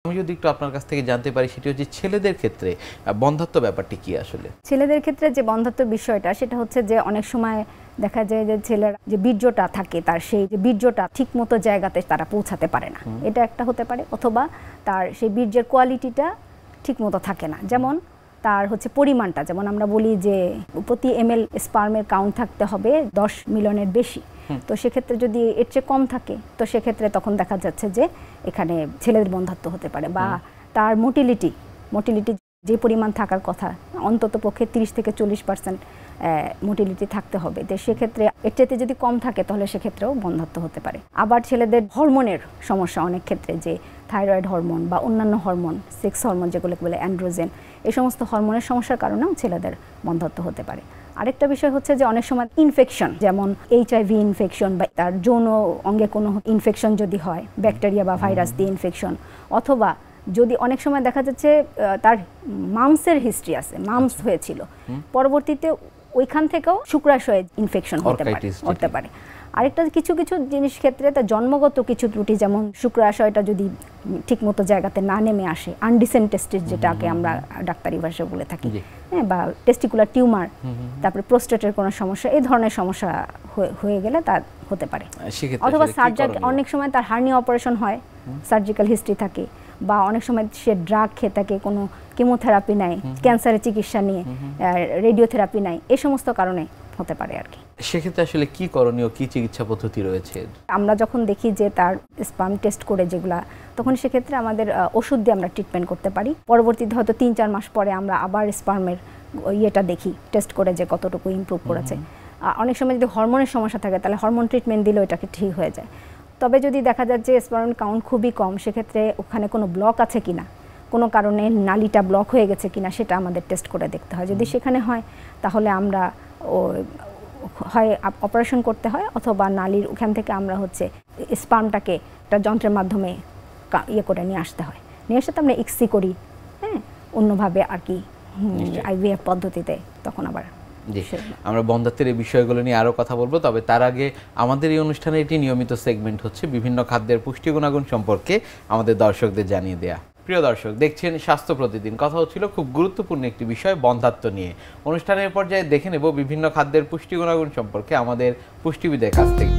আমি যদি একটু আপনার কাছ থেকে জানতে পারি সেটি হচ্ছে ছেলেদের ক্ষেত্রে বন্ধ্যাত্ব ব্যাপারটি কি আসলে? ছেলেদের ক্ষেত্রে যে বন্ধ্যাত্ব বিষয়টা সেটা হচ্ছে যে অনেক সময় দেখা যায় যে ছেলেরা যে বীর্যটা থাকে তার সেই যে বীর্যটা ঠিক মতো জায়গাতে তারা পৌঁছাতে পারে না, এটা একটা হতে পারে। অথবা তার সেই বীর্যের কোয়ালিটিটা ঠিক মতো থাকে না, যেমন তার হচ্ছে পরিমাণটা, যেমন আমরা বলি যে প্রতি ml স্পার্মের কাউন্ট থাকতে হবে 10 মিলিয়নের বেশি। তো সেক্ষেত্রে যদি এর চেয়ে কম থাকে তো সেক্ষেত্রে তখন দেখা যাচ্ছে যে এখানে ছেলেদের বন্ধ্যাত্ব হতে পারে। বা তার মোটিলিটি যে পরিমাণ থাকার কথা অন্তত পক্ষে 30 থেকে 40% মোটিলিটি থাকতে হবে, তো সেক্ষেত্রে এর চাইতে যদি কম থাকে তাহলে সেক্ষেত্রেও বন্ধ্যাত্ব হতে পারে। আবার ছেলেদের হরমোনের সমস্যা অনেক ক্ষেত্রে, যে থাইরয়েড হরমোন বা অন্যান্য হরমোন, সেক্স হরমোন যেগুলোকে বলে অ্যান্ড্রোজেন, এই সমস্ত হরমোনের সমস্যার কারণেও ছেলেদের বন্ধ্যাত্ব হতে পারে। আরেকটা বিষয় হচ্ছে যে অনেক সময় ইনফেকশন, যেমন HIV ইনফেকশন বা তার যৌন অঙ্গে কোনো ইনফেকশন যদি হয়, ব্যাকটেরিয়া বা ভাইরাস দিয়ে ইনফেকশন, অথবা যদি অনেক সময় দেখা যাচ্ছে তার মামসের হিস্ট্রি আছে, মামস হয়েছিল, পরবর্তীতে ওইখান থেকেও শুক্রাশয়ে ইনফেকশন হতে পারে। আরেকটা কিছু কিছু জিনিস ক্ষেত্রে তার জন্মগত কিছু ত্রুটি, যেমন শুক্রাশয়টা যদি ঠিকমতো জায়গাতে না নেমে আসে, আনডিসেন্ট টেস্টিস যেটাকে আমরা ডাক্তারি ভাষায় বলে থাকি, হ্যাঁ, বা টেস্টিকুলার টিউমার, তারপরে প্রোস্টেটের কোনো সমস্যা, এই ধরনের সমস্যা হয়ে গেলে তা হতে পারে। অথবা সার্জারি, অনেক সময় তার হার্নিয়া অপারেশন হয়, সার্জিক্যাল হিস্ট্রি থাকে, বা অনেক সময় সে ড্রাগ খেয়ে থাকে, কোনো কেমোথেরাপি নেয়, ক্যান্সারের চিকিৎসা নিয়ে রেডিওথেরাপি নেয়, এই সমস্ত কারণে হতে পারে আর কি। সেক্ষেত্রে আসলে কি করণীয়, কি চিকিৎসা পদ্ধতি রয়েছে? আমরা যখন দেখি যে তার স্পার্ম টেস্ট করে যেগুলা, তখন সেক্ষেত্রে আমাদের ওষুধ দিয়ে আমরা ট্রিটমেন্ট করতে পারি। পরবর্তীতে হয়তো 3-4 মাস পরে আমরা আবার স্পার্মের ইয়েটা দেখি, টেস্ট করে যে কতটুকু ইমপ্রুভ করেছে। অনেক সময় যদি হরমোনের সমস্যা থাকে তাহলে হরমোন ট্রিটমেন্ট দিলে ওইটাকে ঠিক হয়ে যায়। তবে যদি দেখা যায় যে স্পার্ম কাউন্ট খুবই কম, সেক্ষেত্রে ওখানে কোনো ব্লক আছে কিনা, কোনো কারণে নালীটা ব্লক হয়ে গেছে কিনা, সেটা আমাদের টেস্ট করে দেখতে হয়। যদি সেখানে হয় তাহলে আমরা হয় অপারেশন করতে হয়, অথবা নালীর ওখান থেকে আমরা হচ্ছে স্পার্মটাকে একটা যন্ত্রের মাধ্যমে ইয়ে করে নিয়ে আসতে হয়। নিয়ে আসতে আমরা ইক্সি করি, হ্যাঁ, অন্যভাবে আর কি IVF পদ্ধতিতে। তখন আবার আমরা বন্ধ্যাত্বের এই বিষয়গুলো নিয়ে আরও কথা বলবো, তবে তার আগে আমাদের এই অনুষ্ঠানে এটি নিয়মিত সেগমেন্ট হচ্ছে বিভিন্ন খাদ্যের পুষ্টি গুণাগুণ সম্পর্কে আমাদের দর্শকদের জানিয়ে দেয়া। প্রিয় দর্শক, দেখছেন স্বাস্থ্য প্রতিদিন। কথা হচ্ছিল খুব গুরুত্বপূর্ণ একটি বিষয়, বন্ধ্যাত্ব নিয়ে। অনুষ্ঠানের পর্যায়ে দেখে নেব বিভিন্ন খাদ্যের পুষ্টি গুণাগুণ সম্পর্কে আমাদের পুষ্টিবিদের কাছ থেকে।